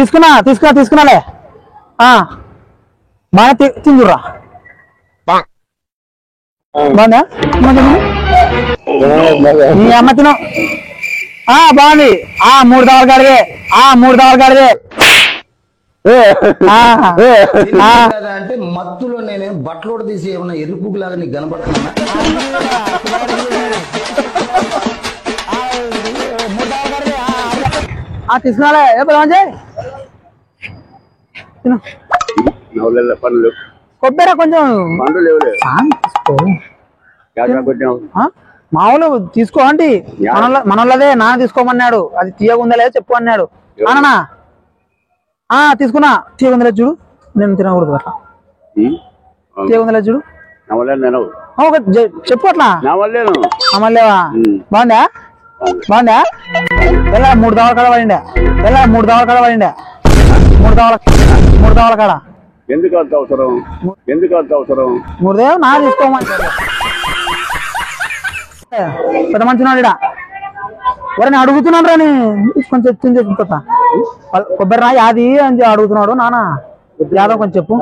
తీసుకున్నాలే బాగా తిందురా బాగుందా నీ అమ్మ తిను బాగుంది 3 దవల కాడిదే 3 దవల కాడిదే అంటే మత్తులో నేను బట్టలు తీసి ఏమన్నా ఎరుపులాగా నీకు కనబడుతున్నా తీసుకున్నాలే పనులు కొబ్బరి కొంచెం మామూలు తీసుకో అంటే మనోళ్ళదే నాన్న తీసుకోమన్నాడు అది తీయగుందా లేదా చెప్పు అన్నాడు నాన్న తీసుకున్నా తీయగుందా లేదు చూడు నేను తినకూడదు అట్లా తీయగుందా లేదు చూడు చెప్పు అట్లా అమ్మలేవా బాగుందా బాగుందా ఎలా 3 దవల కాడ పడిండా 3 దవల కాడ పడిండా 3 దవల కాడ ఎందుకు అంత అవసరం 3 దేవ నా తీసుకోమంటారు పెద్ద మంచి నాడు ఎవరైనా అడుగుతున్నాడు రాని కొంచెం చెప్తా కొబ్బరి రా యాది అని అడుగుతున్నాడు నాన్న యాదవ్ కొంచెం చెప్పు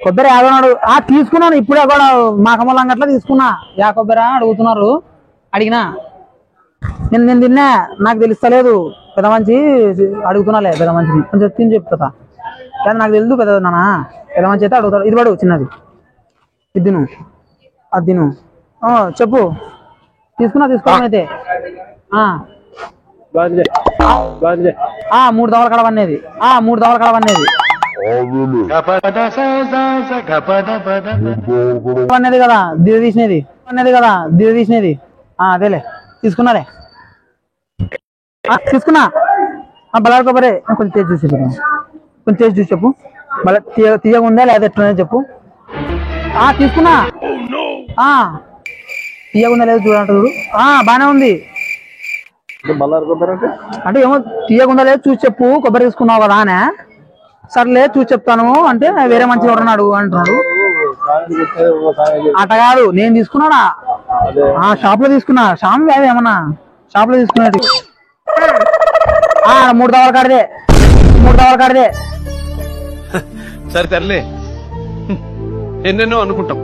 కొబ్బరి యాదవ్ నాడు తీసుకున్నాను ఇప్పుడే కూడా మాకమ్మల అంగట్లో తీసుకున్నా యా కొబ్బరి అడుగుతున్నారు అడిగినా నేను తిన్నా నాకు తెలుస్తలేదు పెద్ద మంచి అడుగుతున్నాలే పెద్ద మంచిని కొంచెం తిని చెప్తా కానీ నాకు తెలుసు పెద్ద నాన్న పెద్ద మంచి అయితే అడుగుతాడు ఇది పడు చిన్నది ఇది తిను అది తిను చెప్పు తీసుకోవడం అయితే 3 దవల కాడ పడినది 3 దవల కాడ పడినది కదా దివ తీసినది అదేలే తీసుకున్నాలే తీసుకున్నా బలాడు కొబ్బరి కొంచెం టేస్ట్ చూసి చెప్పు మళ్ళీ తీయగా ఉందా లేదా ఎట్లా చెప్పు తీసుకున్నా తీయగుందా లేదు చూడంట చూడు బానే ఉంది అంటే ఏమో తీయగుందా లేదు చూసి చెప్పు కొబ్బరి తీసుకున్నావు కదా అనే సర్లే చూసి చెప్తాను అంటే వేరే మంచిగా ఎవరన్నాడు అంటున్నాడు అట కాదు నేను తీసుకున్నాడా షాప్ లో తీసుకున్నా షాప్ కాదు ఏమన్నా షాప్ లో తీసుకున్నట్టు 3 దవల కాడదే సరే తరలే ఎన్నెన్నో అనుకుంటాం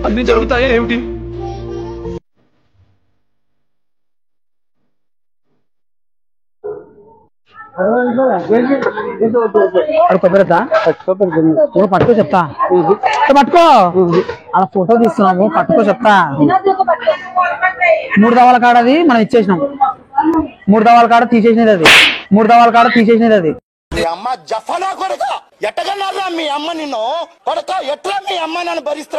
అన్ని జరుగుతాయా ఏమిటి పట్టుకో చెప్తా పట్టుకో అలా ఫోటో తీస్తున్నాము పట్టుకో చెప్తా 3 దవల కాడ అది మనం ఇచ్చేసినాం 3 దవల కాడ తీసేసినది అది 3 దవల కాడ తీసేసినది అది అమ్మ జఫనా కొడక ఎట్టగన్నా మీ అమ్మ నిన్ను కొడక ఎట్లా మీ అమ్మ నన్ను భరిస్తా